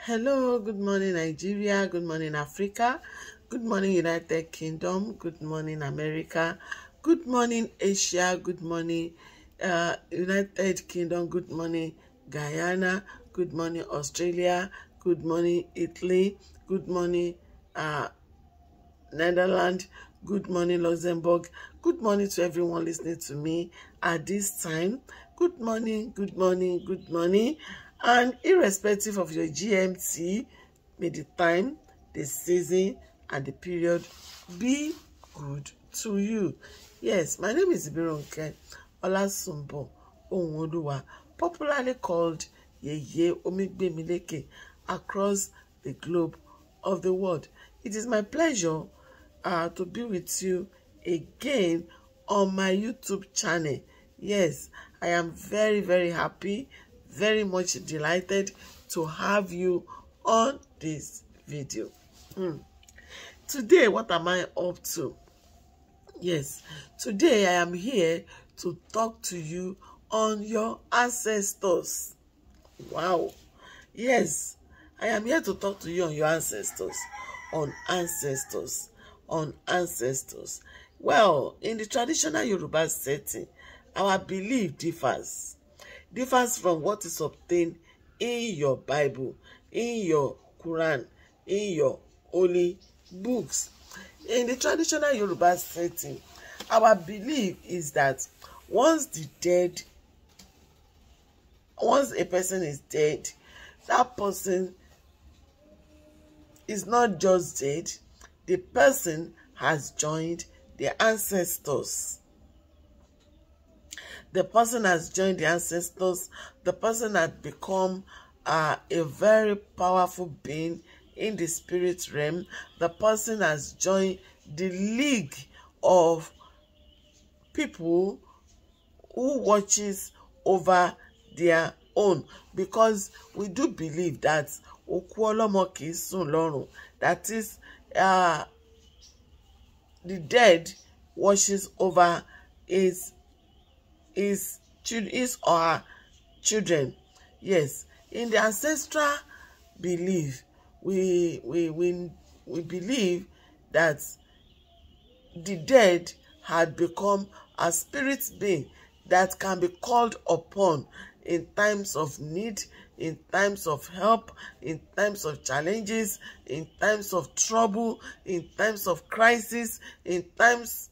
Hello, good morning Nigeria, good morning Africa, good morning United Kingdom, good morning America, good morning Asia, good morning United Kingdom, good morning Guyana, good morning Australia, good morning Italy, good morning Netherlands, good morning Luxembourg, good morning to everyone listening to me at this time. Good morning, good morning, good morning. And irrespective of your GMT, may the time, the season, and the period be good to you. Yes, my name is Ibironke Olasumbo Ohunoluwa, popularly called Yeye Omigbemileke, across the globe of the world. It is my pleasure to be with you again on my YouTube channel. Yes, I am very, very happy, very much delighted to have you on this video. Today, what am I up to? Yes, today I am here to talk to you on your ancestors. Wow. Yes, I am here to talk to you on your ancestors, on ancestors, on ancestors. Well, in the traditional Yoruba setting, our belief differs from what is obtained in your Bible, in your Quran, in your holy books. In the traditional Yoruba setting, our belief is that once a person is dead, that person is not just dead, the person has joined the ancestors. The person has joined the ancestors. The person had become a very powerful being in the spirit realm. The person has joined the league of people who watches over their own, because we do believe that Oku Olomo kìí sùn lọ́run, that is, the dead watches over his or her children. Yes, in the ancestral belief, we believe that the dead had become a spirit being that can be called upon in times of need, in times of help, in times of challenges, in times of trouble, in times of crisis, in times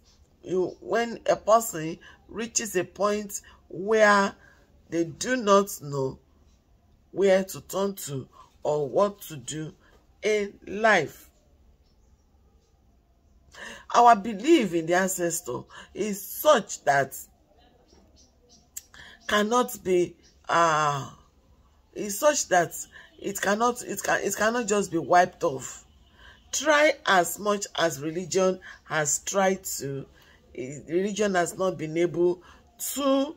when a person reaches a point where they do not know where to turn to or what to do in life. Our belief in the ancestor is such that it cannot just be wiped off. Try as much as religion has tried to, religion has not been able to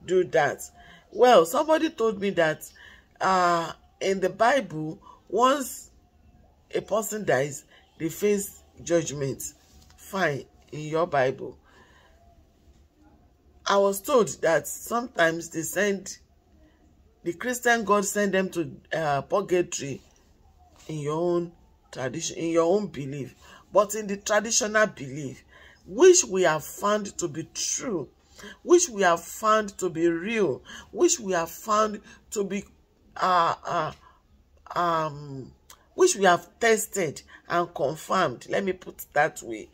do that. Well, somebody told me that in the Bible, once a person dies, they face judgment. Fine, in your Bible. I was told that sometimes the Christian God send them to purgatory in your own tradition, in your own belief. But in the traditional belief, which we have found to be true, which we have found to be real, which we have found to be which we have tested and confirmed, let me put it that way,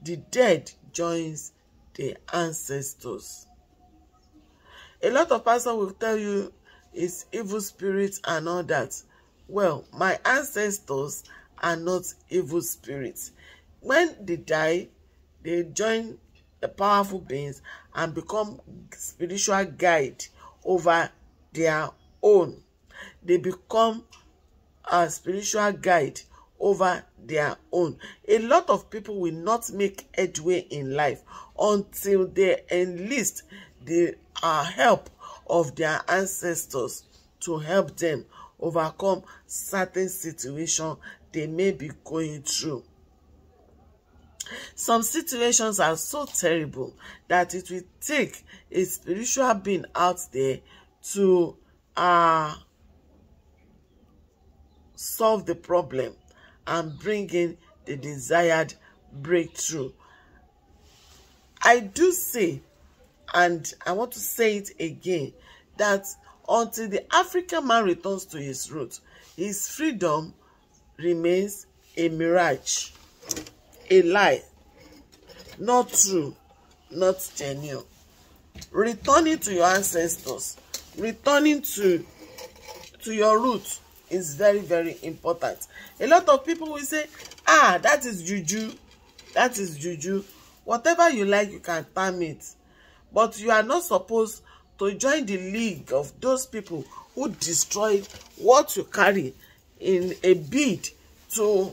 the dead joins the ancestors. A lot of pastors will tell you it's evil spirits and all that. Well, my ancestors are not evil spirits. When they die, they join the powerful beings and become spiritual guide over their own. They become a spiritual guide over their own. A lot of people will not make headway in life until they enlist the help of their ancestors to help them overcome certain situations they may be going through. Some situations are so terrible that it will take a spiritual being out there to solve the problem and bring in the desired breakthrough. I do say, and I want to say it again, that until the African man returns to his roots, his freedom remains a mirage, a lie, not true, not genuine. Returning to your ancestors, returning to your roots is very, very important. A lot of people will say, that is juju, that is juju. Whatever you like, you can term it. But you are not supposed to join the league of those people who destroyed what you carry in a bid to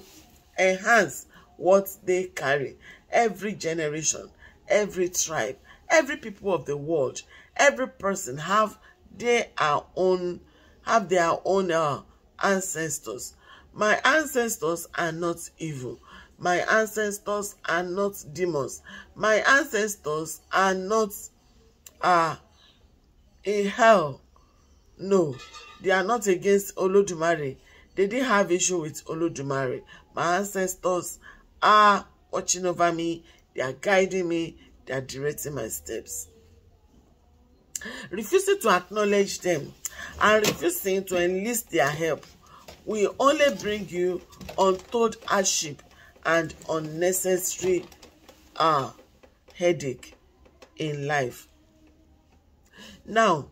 enhance what they carry. Every generation, every tribe, every people of the world, every person have their own ancestors. My ancestors are not evil. My ancestors are not demons. My ancestors are not in hell. No, they are not against Olodumare. They didn't have issue with Olodumare. My ancestors are watching over me. They are guiding me. They are directing my steps. Refusing to acknowledge them and refusing to enlist their help will only bring you untold hardship and unnecessary headache in life. Now,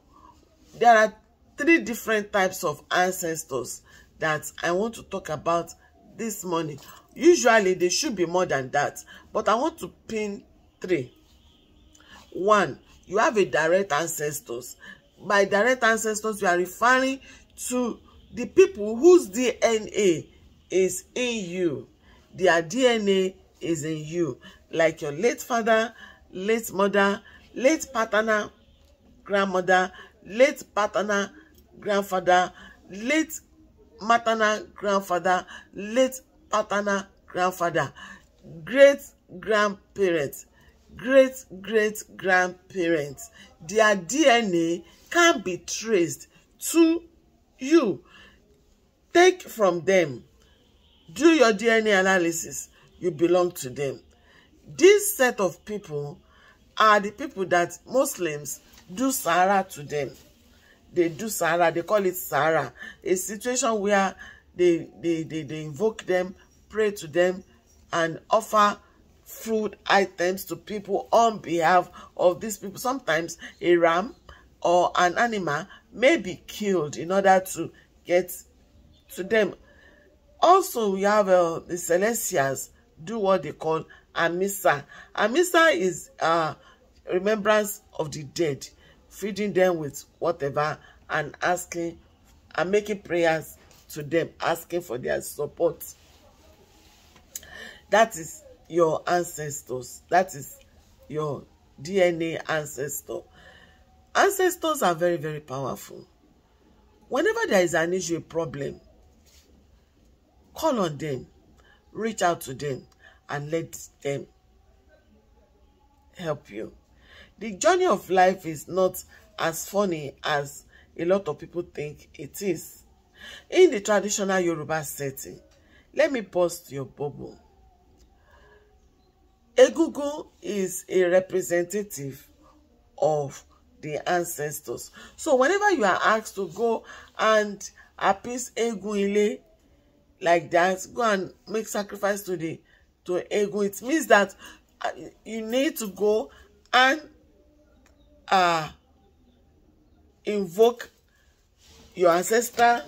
there are 3 different types of ancestors that I want to talk about this morning. Usually, there should be more than that, but I want to pin 3. 1, you have a direct ancestors. By direct ancestors, you are referring to the people whose DNA is in you. Their DNA is in you, like your late father, late mother, late paternal grandmother, late paternal grandfather, late maternal grandfather, late paternal grandfather, great grandparents, great great grandparents. Their DNA can be traced to you. Take from them. Do your DNA analysis. You belong to them. This set of people are the people that Muslims do Sahara to them. They do Sahara. They call it Sahara. A situation where they invoke them, pray to them, and offer food items to people on behalf of these people. Sometimes a ram or an animal may be killed in order to get to them. Also, we have the Celestials do what they call Amisa. Amisa is remembrance of the dead, feeding them with whatever and asking and making prayers to them, asking for their support. That is your ancestors. That is your DNA ancestor. Ancestors are very, very powerful. Whenever there is an issue, a problem, call on them, reach out to them, and let them help you. The journey of life is not as funny as a lot of people think it is. In the traditional Yoruba setting, let me burst your bubble. Egungun is a representative of the ancestors. So whenever you are asked to go and appease Egun Ile like that, go and make sacrifice to Egun, it means that you need to go and invoke your ancestral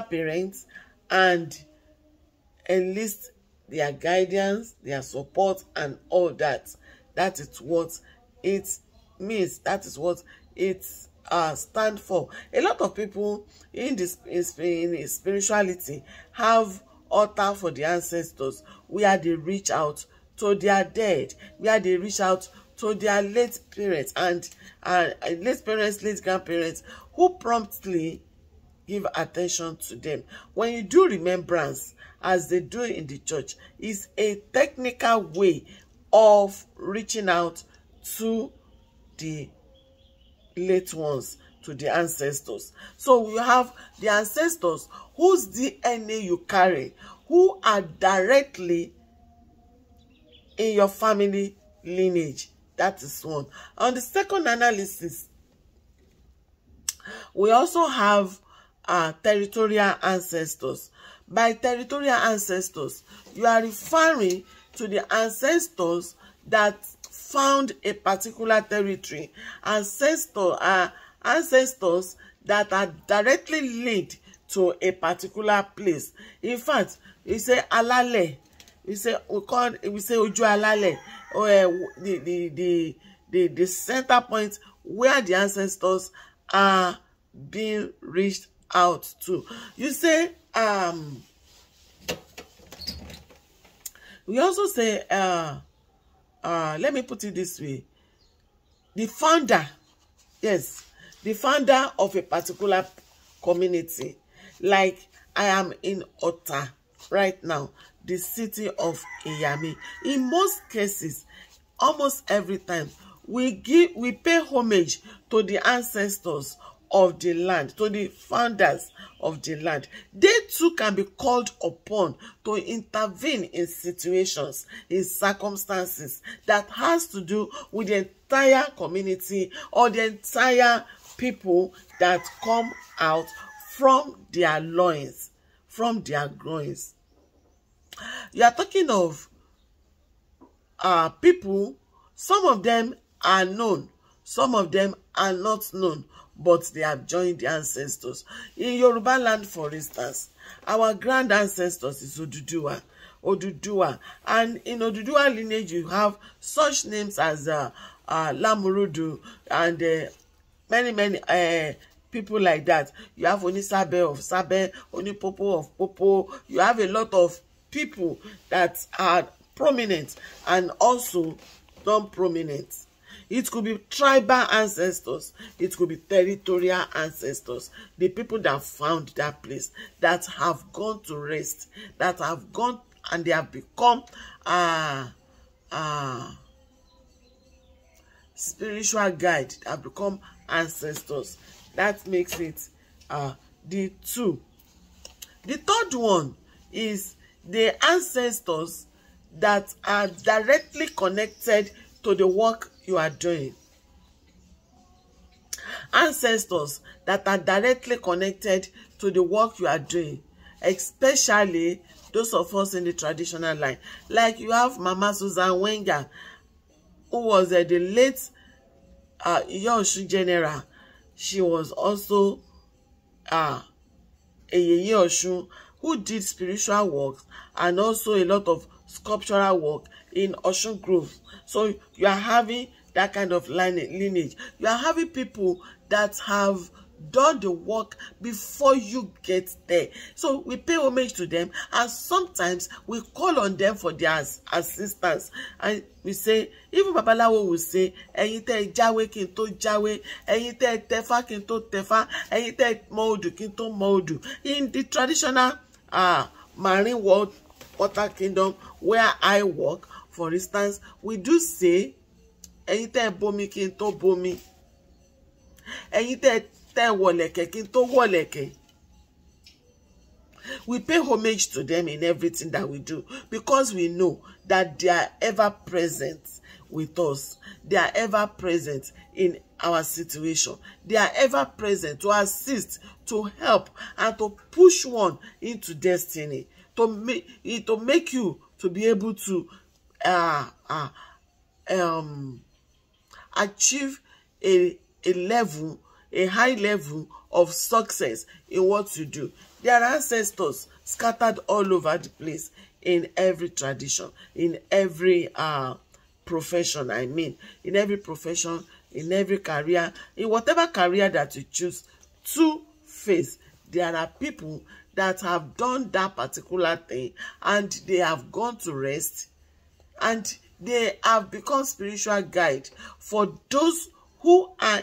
parents and enlist their guidance, their support, and all that. That is what it means. That is what it stands for. A lot of people in spirituality have altar for the ancestors, where they reach out to their dead, where they reach out to their late parents and late parents, late grandparents, who promptly give attention to them. When you do remembrance, as they do in the church, is a technical way of reaching out to the late ones, to the ancestors. So you have the ancestors whose DNA you carry, who are directly in your family lineage. That is one. On the second analysis, we also have territorial ancestors. By territorial ancestors, you are referring to the ancestors that found a particular territory. Ancestors that are directly linked to a particular place. In fact, we say alale, we say oju alale, or the center point where the ancestors are being reached out to. You say we also say let me put it this way, the founder, yes, the founder of a particular community. Like I am in Ota right now, the city of Iyami. In most cases, almost every time, we pay homage to the ancestors of the land, to the founders of the land. They too can be called upon to intervene in situations, in circumstances that has to do with the entire community or the entire people that come out from their loins, from their groins. You are talking of people, some of them are known, some of them are not known, but they have joined the ancestors. In Yoruba land, for instance, our grand ancestors is Oduduwa. And in Oduduwa lineage, you have such names as Lamurudu and many people like that. You have Onisabe of Sabe, Onipopo of Popo. You have a lot of people that are prominent and also non-prominent. It could be tribal ancestors. It could be territorial ancestors. The people that found that place, that have gone to rest, that have gone and they have become spiritual guide, have become ancestors. That makes it the two. The third one is the ancestors that are directly connected to the work you are doing. Ancestors that are directly connected to the work you are doing, especially those of us in the traditional line. Like you have Mama Susan Wenger, who was the late Iyo-Osun general. She was also a Yeye Osun who did spiritual work and also a lot of sculptural work in Osun Grove. So you are having that kind of lineage. You are having people that have done the work before you get there. So we pay homage to them, and sometimes we call on them for their assistance. And we say, even Babalawo will say, ẹ̀yin tẹ́ jáwé kí n tó jáwé, ẹ̀yin tẹ́ tẹ̀fá kí n tó tẹ̀fá, ẹ̀yin tẹ́ mọ odù kí n tó mọ odù. In the traditional marine world, water kingdom where I work, for instance, we do say, ẹ̀yin tẹ́ bomi kí n tó bomi, ẹ̀yin tẹ́ wọ̀lẹ̀kẹ̀ kí n tó wọ̀lẹ̀kẹ̀. We pay homage to them in everything that we do because we know that they are ever present with us. They are ever present in our situation. They are ever present to assist, to help, and to push one into destiny, to make you to be able to achieve a high level of success in what you do. There are ancestors scattered all over the place in every tradition, in every profession, in every profession, in every career, in whatever career that you choose to face. There are people that have done that particular thing and they have gone to rest and they have become spiritual guide for those who are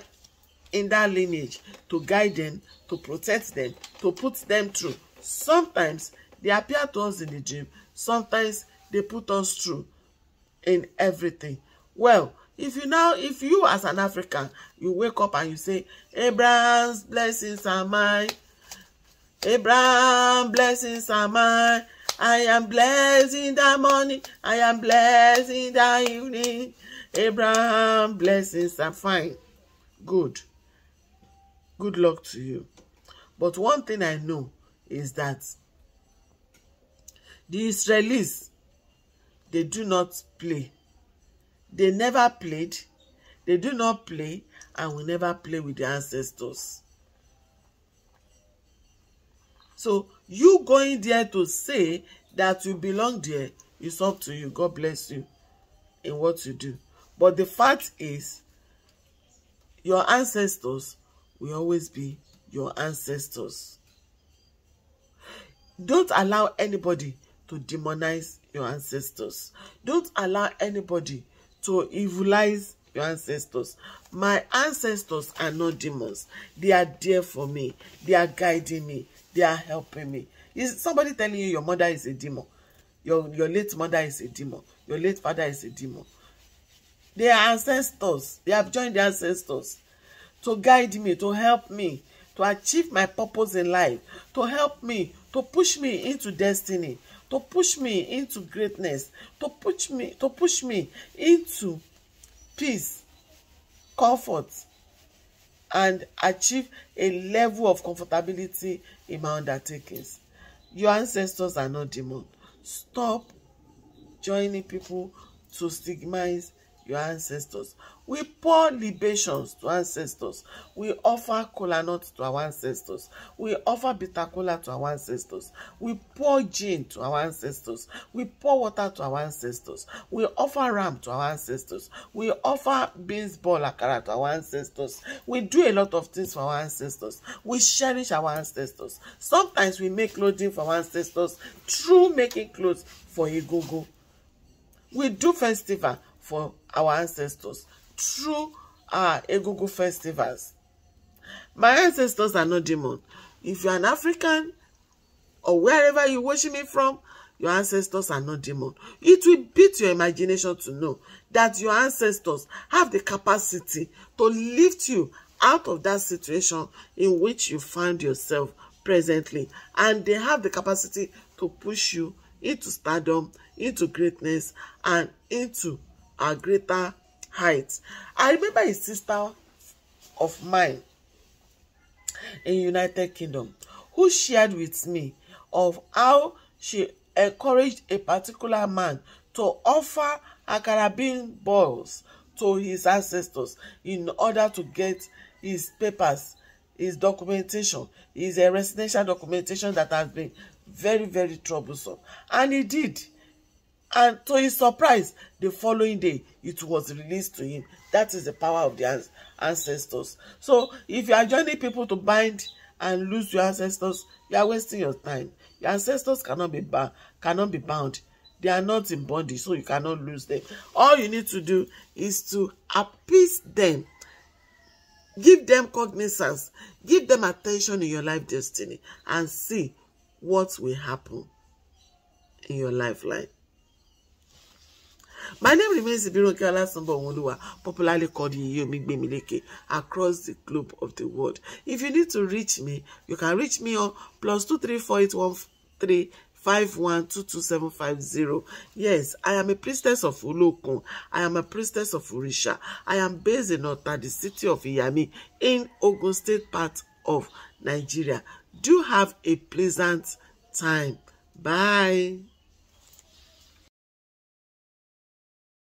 in that lineage, to guide them, to protect them, to put them through. Sometimes they appear to us in the dream. Sometimes they put us through in everything. Well, If you as an African, you wake up and you say, Abraham's blessings are mine. Abraham, blessings are mine. I am blessed in the morning. I am blessed in the evening. Abraham, blessings are fine. Good. Good luck to you. But one thing I know is that the Israelis, they do not play. They never played. They do not play and will never play with their ancestors. So you going there to say that you belong there is up to you. God bless you in what you do. But the fact is, your ancestors will always be your ancestors. Don't allow anybody to demonize your ancestors. Don't allow anybody to evilize your ancestors. My ancestors are not demons. They are there for me. They are guiding me. They are helping me. Is somebody telling you your mother is a demon? Your late mother is a demon. Your late father is a demon. They are ancestors. They have joined the ancestors to guide me, to help me, to achieve my purpose in life, to help me, to push me into destiny, to push me into greatness, to push me into peace, comfort, and achieve a level of comfortability in my undertakings. Your ancestors are not demons. Stop joining people to stigmatize your ancestors. We pour libations to ancestors. We offer kola nut to our ancestors. We offer bitter kola to our ancestors. We pour gin to our ancestors. We pour water to our ancestors. We offer ram to our ancestors. We offer beans ball akara to our ancestors. We do a lot of things for our ancestors. We cherish our ancestors. Sometimes we make clothing for our ancestors through making clothes for Egungun. We do festival for our ancestors through our Egungun festivals. My ancestors are not demons. If you're an African or wherever you worship me from, your ancestors are not demons. It will beat your imagination to know that your ancestors have the capacity to lift you out of that situation in which you find yourself presently. And they have the capacity to push you into stardom, into greatness, and into a greater heights. I remember a sister of mine in United Kingdom who shared with me of how she encouraged a particular man to offer akara bean balls to his ancestors in order to get his papers, his documentation, his residential documentation that has been very, very troublesome. And he did. And to his surprise, the following day, it was released to him. That is the power of the ancestors. So, if you are joining people to bind and lose your ancestors, you are wasting your time. Your ancestors cannot be bound. They are not in bondage, so you cannot lose them. All you need to do is to appease them. Give them cognizance. Give them attention in your life destiny. And see what will happen in your lifeline. My name remains Ibironke Olasunbo Onwoluwa, popularly called Yiyomi Gbemileke, across the globe of the world. If you need to reach me, you can reach me on +2348135122750. Yes, I am a priestess of Olokun. I am a priestess of Orisha. I am based in Ota, the city of Iyami, in Ogun State part of Nigeria. Do have a pleasant time. Bye.